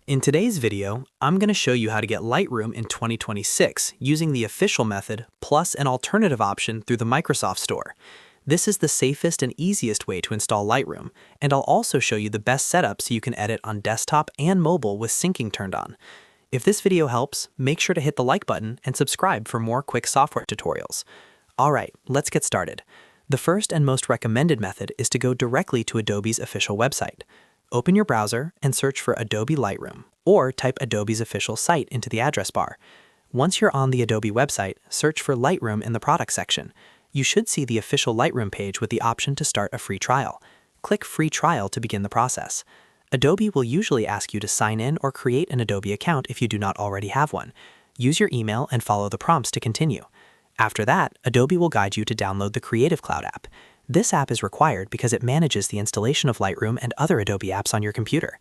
In today's video, I'm going to show you how to get Lightroom in 2026 using the official method plus an alternative option through the Microsoft Store. This is the safest and easiest way to install Lightroom, and I'll also show you the best setup so you can edit on desktop and mobile with syncing turned on. If this video helps, make sure to hit the like button and subscribe for more quick software tutorials. Alright, let's get started. The first and most recommended method is to go directly to Adobe's official website. Open your browser and search for Adobe Lightroom, or type Adobe's official site into the address bar. Once you're on the Adobe website, search for Lightroom in the product section. You should see the official Lightroom page with the option to start a free trial. Click Free Trial to begin the process. Adobe will usually ask you to sign in or create an Adobe account if you do not already have one. Use your email and follow the prompts to continue. After that, Adobe will guide you to download the Creative Cloud app. This app is required because it manages the installation of Lightroom and other Adobe apps on your computer.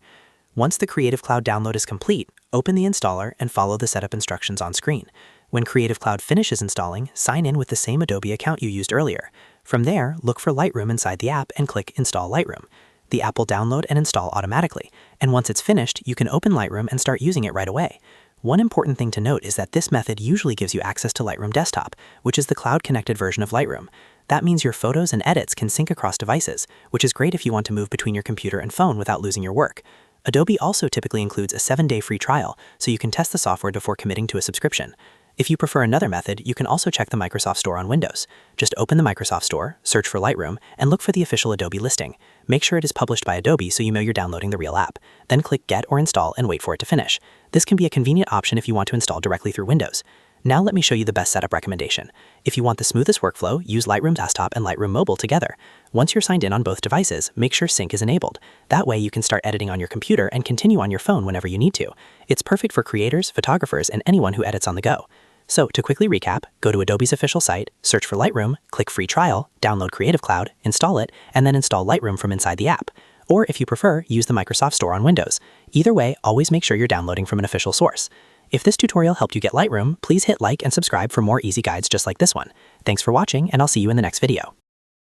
Once the Creative Cloud download is complete, open the installer and follow the setup instructions on screen. When Creative Cloud finishes installing, sign in with the same Adobe account you used earlier. From there, look for Lightroom inside the app and click Install Lightroom. The app will download and install automatically, and once it's finished, you can open Lightroom and start using it right away. One important thing to note is that this method usually gives you access to Lightroom Desktop, which is the cloud-connected version of Lightroom. That means your photos and edits can sync across devices, which is great if you want to move between your computer and phone without losing your work. Adobe also typically includes a 7-day free trial, so you can test the software before committing to a subscription. If you prefer another method, you can also check the Microsoft Store on Windows. Just open the Microsoft Store, search for Lightroom, and look for the official Adobe listing. Make sure it is published by Adobe so you know you're downloading the real app. Then click Get or Install and wait for it to finish. This can be a convenient option if you want to install directly through Windows. Now let me show you the best setup recommendation. If you want the smoothest workflow, use Lightroom Desktop and Lightroom Mobile together. Once you're signed in on both devices, make sure sync is enabled. That way you can start editing on your computer and continue on your phone whenever you need to. It's perfect for creators, photographers, and anyone who edits on the go. So to quickly recap, go to Adobe's official site, search for Lightroom, click Free Trial, download Creative Cloud, install it, and then install Lightroom from inside the app. Or if you prefer, use the Microsoft Store on Windows. Either way, always make sure you're downloading from an official source. If this tutorial helped you get Lightroom, please hit like and subscribe for more easy guides just like this one. Thanks for watching, and I'll see you in the next video.